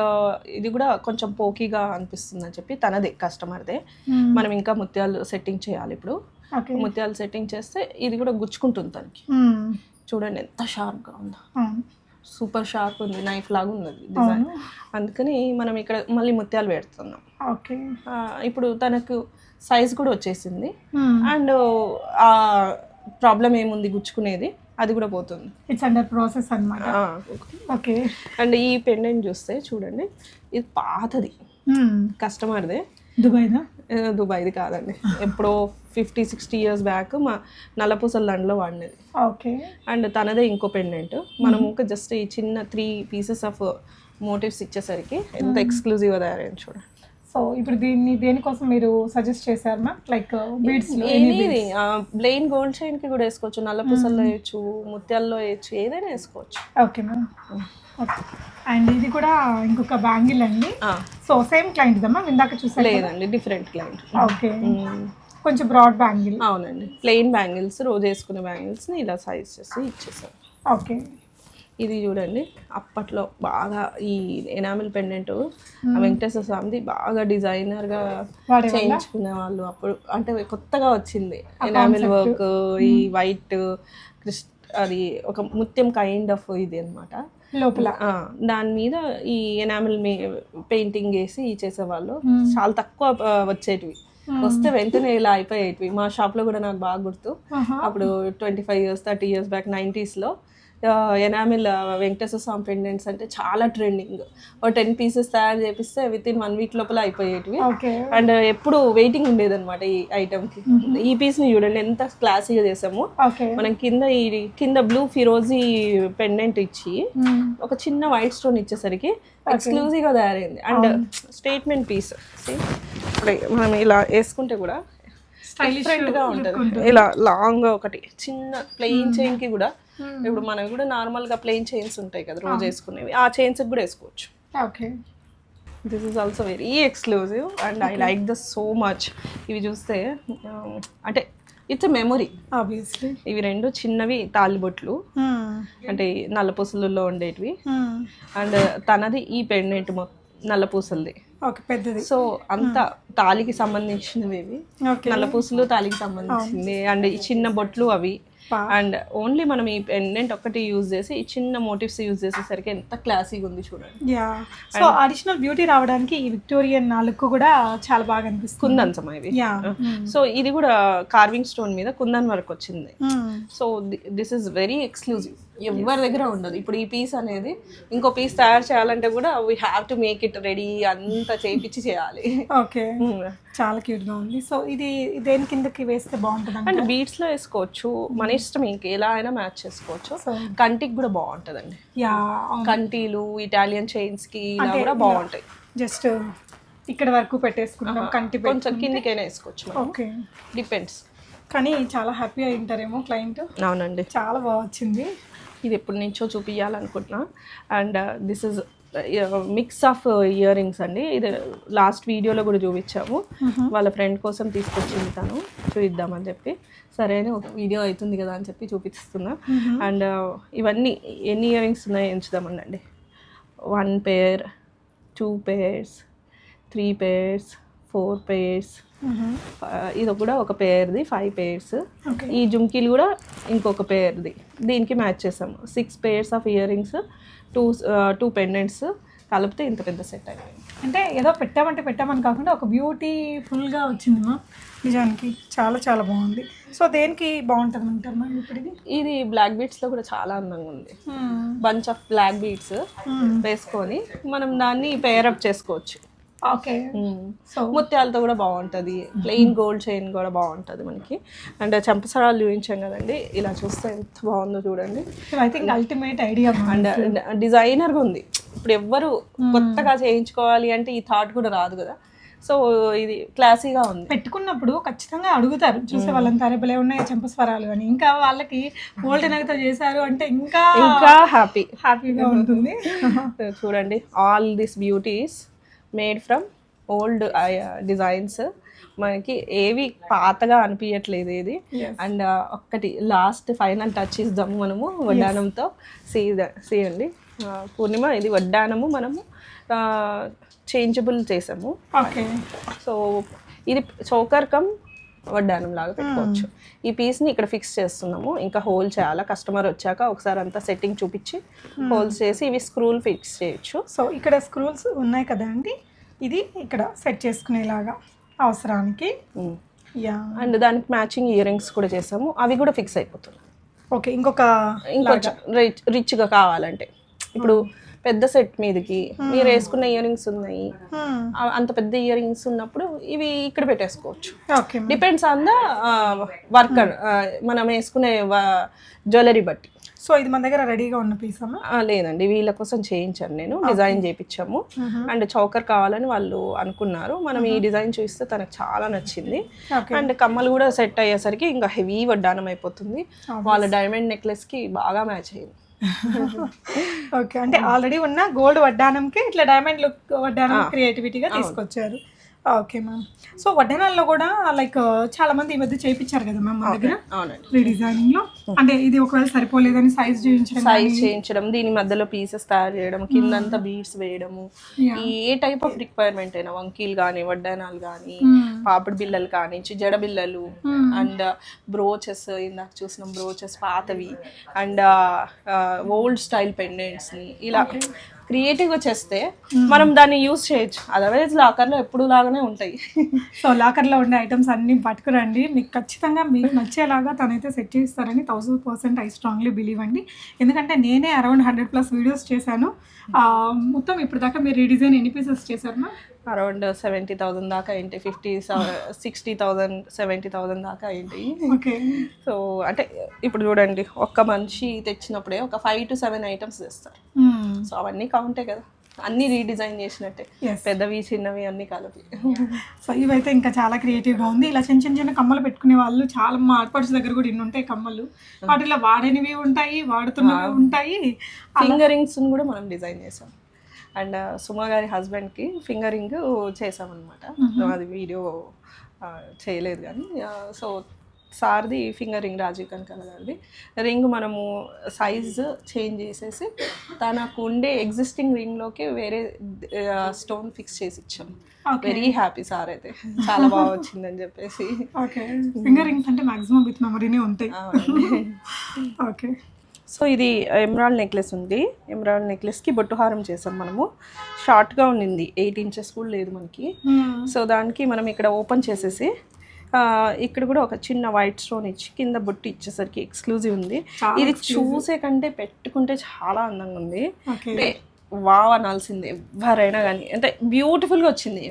ఇది కూడా కొంచెం పోకీగా అనిపిస్తుంది అని చెప్పి తనదే కస్టమర్దే. మనం ఇంకా ముత్యాలు సెట్టింగ్ చేయాలి ఇప్పుడు. ముత్యాలు సెట్టింగ్ చేస్తే ఇది కూడా గుచ్చుకుంటుంది తనకి. చూడండి ఎంత షార్ప్గా ఉందో, సూపర్ షార్ప్ ఉంది, నైఫ్ లాగా ఉంది డిజైన్. అందుకని మనం ఇక్కడ మళ్ళీ ముత్యాలు పెడుతున్నాం. ఓకే, ఇప్పుడు తనకు సైజ్ కూడా వచ్చేసింది, అండ్ ఆ ప్రాబ్లం ఏముంది గుచ్చుకునేది అది కూడా పోతుంది. ఇట్స్ అండర్ ప్రాసెస్ అన్నమాట. ఓకే, అండ్ ఈ పెండెంట్ చూస్తే చూడండి, ఇది పాతది, కస్టమర్దే. దుబాయ్ది కాదండి, ఎప్పుడో 50-60 years బ్యాక్ మా నల్లపూసల దండలో వాడినది. ఓకే, అండ్ తనదే ఇంకో పెండెంట్. మనము జస్ట్ ఈ చిన్న 3 pieces ఆఫ్ మోటివ్స్ ఇచ్చేసరికి ఎంత ఎక్స్క్లూజివ్గా తయారైంది చూడండి. సో ఇప్పుడు దేనికోసం మీరు సజెస్ట్ చేశారు ma'am? Like beads, plain gold చైన్కి కూడా వేసుకోవచ్చు, నల్లపూసల్లో వేయచ్చు, ముత్యాల్లో వేయచ్చు, ఏదైనా వేసుకోవచ్చు. Okay ma'am. అండ్ ఇది కూడా ఇంకొక బ్యాంగిల్ అండి. సో సేమ్ క్లయింట్ దమ్మా ఇందాక చూసారు? లేదండి, డిఫరెంట్ క్లయింట్. ఓకే, కొంచెం బ్రాడ్ బ్యాంగిల్. అవునండి, ప్లెయిన్ బ్యాంగిల్స్, రోజు వేసుకునే బ్యాంగిల్స్ని ఇలా సైజ్ చేసి ఇచ్చేసారు. ఓకే, ఇది చూడండి, అప్పట్లో బాగా ఈ ఎనామిల్ పెండెంట్ వెంకటేశ్వర స్వామిది బాగా డిజైనర్గా చేయించుకునే వాళ్ళు అప్పుడు. అంటే కొత్తగా వచ్చింది ఎనామిల్ వర్క్, ఈ వైట్ అది ఒక ముత్యం కైండ్ ఆఫ్ ఇది అనమాట లోపల. దాని మీద ఈ ఎనామిల్ పెయింటింగ్ వేసి చేసేవాళ్ళు. చాలా తక్కువ వచ్చేటివి, వస్తే వెంటనే ఇలా అయిపోయేటివి. మా షాప్లో కూడా నాకు బాగా గుర్తు, అప్పుడు 25 years 30 years back 90s enamel Venkateswara Swamy pendants అంటే చాలా ట్రెండింగ్. ఒక 10 pieces తయారు చేపిస్తే విత్ ఇన్ 1 week లోపల అయిపోయేటివి. అండ్ ఎప్పుడు వెయిటింగ్ ఉండేది అనమాట ఈ ఐటమ్కి. ఈ పీస్ని చూడండి ఎంత క్లాసీగా చేసాము. మనం కింద బ్లూ ఫిరోజీ పెండెంట్ ఇచ్చి ఒక చిన్న వైట్ స్టోన్ ఇచ్చేసరికి ఎక్స్క్లూజివ్గా తయారైంది. అండ్ స్టేట్మెంట్ పీస్ మనం ఇలా వేసుకుంటే కూడా డిఫరెంట్గా ఉంటుంది. ఇలా లాంగ్ ఒకటి చిన్న ప్లెయిన్ చైన్కి కూడా, ఇప్పుడు మనవి కూడా నార్మల్గా ప్లెయిన్ చైన్స్ ఉంటాయి కదా రోజు వేసుకునేవి, ఆ చైన్స్కి కూడా వేసుకోవచ్చు. Okay, this is also very exclusive and I like this so much. ఇవి చూస్తే అంటే ఇట్స్ ఎ మెమొరీ ఆబ్వియస్లీ. ఇవి 2 చిన్నవి తాలిబొట్లు, అంటే నల్లపూసలలో ఉండేటివి. అండ్ తనది ఈ పెండెంట్ నల్లపూసలది, పెద్దది. సో అంతా తాలికి సంబంధించినవి ఇవి, నల్లపూసలు తాలికి సంబంధించింది. అండ్ ఈ చిన్న బొట్లు అవి, అండ్ ఓన్లీ మనం ఈ పెండెంట్ ఒక్కటి యూజ్ చేసి ఈ చిన్న మోటివ్స్ యూజ్ చేసేసరికి ఎంత క్లాసీగా ఉంది చూడండి. యా, సో అడిషనల్ బ్యూటీ రావడానికి ఈ విక్టోరియన్ లుక్ కూడా చాలా బాగా అనిపిస్తుంది. కుందన్స్ అమ్మా ఇవి. సో ఇది కూడా కార్వింగ్ స్టోన్ మీద కుందన్ వర్క్ వచ్చింది. So this is very exclusive, ఎవరి దగ్గర ఉండదు. ఇప్పుడు ఈ పీస్ అనేది ఇంకో పీస్ తయారు చేయాలంటే కూడా we have to make it ready, అంతా చేయించి చేయాలి. ఓకే, చాలా క్యూట్ గా ఉంది. సో ఇది దేని కిందకి వేస్తే బాగుంటుంది అంటే బీట్స్ లో వేసుకోవచ్చు, మన ఇష్టం, ఇంక ఎలా అయినా మ్యాచ్ చేసుకోవచ్చు. కంటికి కూడా బాగుంటదండి. యా, కంటీలు ఇటాలియన్ చైన్స్ కి ఇలా కూడా బాగుంటాయి. జస్ట్ ఇక్కడ వరకు పెట్టేసుకుంటాం, కంటి కొంచెం కిందికైనా వేసుకోవచ్చు. Okay, depends. కానీ చాలా హ్యాపీ అయి ఉంటారేమో క్లయింట్. అవునండి, చాలా బాగా వచ్చింది. ఇది ఎప్పటి నుంచో చూపించాలనుకుంటున్నా. And this is mix of ear rings అండి. ఇది లాస్ట్ వీడియోలో కూడా చూపించాము. వాళ్ళ ఫ్రెండ్ కోసం తీసుకొచ్చింది తను, చూపిద్దామని చెప్పి. సరే అని ఒక వీడియో అవుతుంది కదా అని చెప్పి చూపిస్తున్నా. అండ్ ఇవన్నీ ఎన్ని ఇయర్ రింగ్స్ ఉన్నాయో ఎంచుదామండి. 1 pair, 2 pairs, 3 pairs, 4 pairs. ఇది కూడా ఒక పేర్ది 5 pairs. ఈ జుంకీలు కూడా ఇంకొక పేర్ది, దీనికి మ్యాచ్ చేసాము. 6 pairs of ear rings, 2 pendants కలిపితే ఇంత పెద్ద సెట్ అయిపోయింది. అంటే ఏదో పెట్టామని కాకుండా ఒక బ్యూటిఫుల్గా వచ్చింది మా, నిజానికి చాలా చాలా బాగుంది. సో దేనికి బాగుంటుంది అంటారు మ్యామ్ ఇప్పుడు ఇది బ్లాక్ బీట్స్లో కూడా చాలా అందంగా ఉంది. బంచ్ ఆఫ్ బ్లాక్ బీట్స్ వేసుకొని మనం దాన్ని పేరప్ చేసుకోవచ్చు. ఓకే, సో ముత్యాలతో కూడా బాగుంటుంది. ప్లెయిన్ గోల్డ్ చైన్ కూడా బాగుంటుంది మనకి. అండ్ చంపసరాలు చూపించాం కదండి, ఇలా చూస్తే ఎంత బాగుందో చూడండి. I think ultimate idea. And డిజైనర్గా ఉంది. ఇప్పుడు ఎవ్వరు కొత్తగా చేయించుకోవాలి అంటే ఈ థాట్ కూడా రాదు కదా. సో ఇది క్లాసీగా ఉంది. పెట్టుకున్నప్పుడు ఖచ్చితంగా అడుగుతారు చూసే వాళ్ళంతా, భలే ఉన్నాయి చంపస్వరాలు అని. ఇంకా వాళ్ళకి ఓల్డ్ నగతో చేశారు అంటే ఇంకా హ్యాపీగా ఉంటుంది. చూడండి, all this beauties made from old designs. మనకి ఏవి పాతగా అనిపించట్లేదు ఇది. అండ్ ఒక్కటి లాస్ట్ ఫైనల్ టచ్ ఇద్దాము మనము వడ్డానంతో. సీయండి పూర్ణిమ, ఇది వడ్డానము మనము చేంజబుల్ చేసాము. సో ఇది చోకర్ కమ్ వడ్డానం లాగా పెట్టుకోవచ్చు. ఈ పీస్ని ఇక్కడ ఫిక్స్ చేస్తున్నాము, ఇంకా హోల్ చేయాలా. కస్టమర్ వచ్చాక ఒకసారి అంతా సెట్టింగ్ చూపించి హోల్స్ చేసి ఇవి స్క్రూలు ఫిక్స్ చేయొచ్చు. సో ఇక్కడ స్క్రూల్స్ ఉన్నాయి కదా అండి, ఇది ఇక్కడ సెట్ చేసుకునేలాగా అవసరానికి. అండ్ దానికి మ్యాచింగ్ ఇయర్ రింగ్స్ కూడా చేసాము, అవి కూడా ఫిక్స్ అయిపోతున్నాయి. ఓకే, ఇంకొంచెం రిచ్గా కావాలంటే ఇప్పుడు పెద్ద సెట్ మీదకి మీరు వేసుకున్న ఇయర్ రింగ్స్ ఉన్నాయి, అంత పెద్ద ఇయర్ రింగ్స్ ఉన్నప్పుడు ఇవి ఇక్కడ పెట్టేసుకోవచ్చు. డిపెండ్స్ ఆన్ ద వర్కర్, మనం వేసుకునే జ్యువెలరీ బట్టి. సో ఇది మన దగ్గర రెడీగా ఉన్న పీస్ అమ్మా? లేదండి, వీళ్ళ కోసం చేయించాను నేను, డిజైన్ చేయించాము. అండ్ చౌకర్ కావాలని వాళ్ళు అనుకున్నారు. మనం ఈ డిజైన్ చూస్తే తనకు చాలా నచ్చింది. అండ్ కమ్మలు కూడా సెట్ అయ్యేసరికి ఇంకా హెవీ వడ్డానం అయిపోతుంది. వాళ్ళ డైమండ్ నెక్లెస్కి బాగా మ్యాచ్ అయ్యింది. ఓకే, అంటే ఆల్రెడీ ఉన్న గోల్డ్ వడ్డానంకి ఇట్లా డైమండ్ లుక్ వడ్డానం క్రియేటివిటీగా తీసుకొచ్చారు. Okay ma'am. సో వడ్డానాల్లో కూడా లైక్ చాలా మంది ఈ మధ్య చేయించారు కదా మ్యామ్ మన దగ్గర రీడిజైనింగ్ లో. అంటే ఇది ఒకవేళ సరిపోలేదని సైజ్ చేయించడం, దీని మధ్యలో పీసెస్ తయారు చేయడం, కిందంతా బీడ్స్ వేయడము, ఏ టైప్ ఆఫ్ రిక్వైర్మెంట్ అయినా వంకీలు కానీ వడ్డానాలు కానీ పాపిడి బిల్లలు కానీ జడ బిల్లలు అండ్ బ్రోచెస్, ఇందాక చూసిన బ్రోచెస్ పాతవి అండ్ ఓల్డ్ స్టైల్ పెండెంట్స్ని ఇలా క్రియేటివ్గా చేస్తే మనం దాన్ని యూజ్ చేయొచ్చు. అదర్వైజ్ లాకర్లో ఎప్పుడు లాగానే ఉంటాయి. సో లాకర్లో ఉండే ఐటమ్స్ అన్నీ పట్టుకురండి, మీకు ఖచ్చితంగా మీకు నచ్చేలాగా తనైతే సెట్ చేస్తారని 1000% ఐ స్ట్రాంగ్లీ బిలీవ్ అండి. ఎందుకంటే నేనే అరౌండ్ 100+ వీడియోస్ చేశాను. మొత్తం ఇప్పుడు దాకా మీరు రీడిజైన్ ఎన్ని పీసెస్ చేశారు? అరౌండ్ 70,000 దాకా ఏంటి, 60,000 70,000 దాకా ఏంటి. ఓకే, సో అంటే ఇప్పుడు చూడండి, ఒక్క మనిషి తెచ్చినప్పుడే ఒక 5 to 7 ఐటమ్స్ తెస్తారు. సో అవన్నీ కౌంటే కదా, అన్ని రీడిజైన్ చేసినట్టే, పెద్దవి చిన్నవి అన్ని కలిపి. సో ఇవైతే ఇంకా చాలా క్రియేటివ్గా ఉంది. ఇలా చిన్న చిన్న కమ్మలు పెట్టుకునే వాళ్ళు చాలా, మా ఆడపడుచు దగ్గర కూడా ఇన్ని ఉంటాయి కమ్మలు. వాటిలో వాడనివి ఉంటాయి, వాడుతున్నవి ఉంటాయి. ఫింగర్ రింగ్స్ కూడా మనం డిజైన్ చేసాం. అండ్ సుమా గారి హస్బెండ్కి ఫింగరింగ్ చేసామన్నమాట. అది వీడియో చేయలేదు కానీ. సో సార్ది ఫింగర్ రింగ్ రాజీవ్ కనకాల గారిది రింగ్ మనము సైజు చేంజ్ చేసేసి తనకు ఉండే ఎగ్జిస్టింగ్ రింగ్లోకి వేరే స్టోన్ ఫిక్స్ చేసి ఇచ్చాము. వెరీ హ్యాపీ సార్ అయితే, చాలా బాగా వచ్చిందని చెప్పేసి. ఓకే, ఫింగర్ రింగ్స్ అంటే మాక్సిమం విత్ మెమరీనే ఉంటాయి. ఓకే, సో ఇది ఎమరాల్డ్ నెక్లెస్ ఉంది. ఎమరాల్డ్ నెక్లెస్కి బొట్టుహారం చేసాం మనము. షార్ట్గా ఉండింది, 8 inches కూడా లేదు మనకి. సో దానికి మనం ఇక్కడ ఓపెన్ చేసేసి ఇక్కడ కూడా ఒక చిన్న వైట్ స్టోన్ ఇచ్చి కింద బొట్టు ఇచ్చేసరికి ఎక్స్క్లూజివ్ ఉంది. ఇది చూసే కంటే పెట్టుకుంటే చాలా అందంగా ఉంది. అంటే వావ్ అనాల్సిందే ఎవరైనా కానీ. అంటే బ్యూటిఫుల్గా వచ్చింది,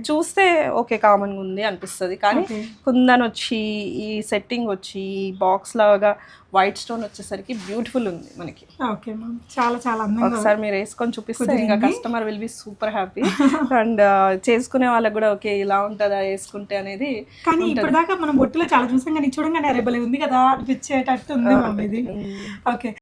చూస్తే ఓకే కామన్గా ఉంది అనిపిస్తుంది, కానీ కుందన్ వచ్చి ఈ సెట్టింగ్ వచ్చి బాక్స్ లాగా వైట్ స్టోన్ వచ్చేసరికి బ్యూటిఫుల్ ఉంది మనకి. ఓకే మ్యామ్, చాలా చాలా అందంగా. ఒకసారి మీరు వేసుకొని చూపిస్తే ఇంకా customer will be super happy. And చేసుకునే వాళ్ళకి కూడా ఓకే ఇలా ఉంటుందా వేసుకుంటే అనేది. కానీ ఇప్పటిదాకా మనం బొట్టులో చాలా చూసాం, కానీ చూడంగానే అరేబలే ఉంది కదా అనిపించేటట్టు ఉంది మ్యామ్ ఇది. ఓకే,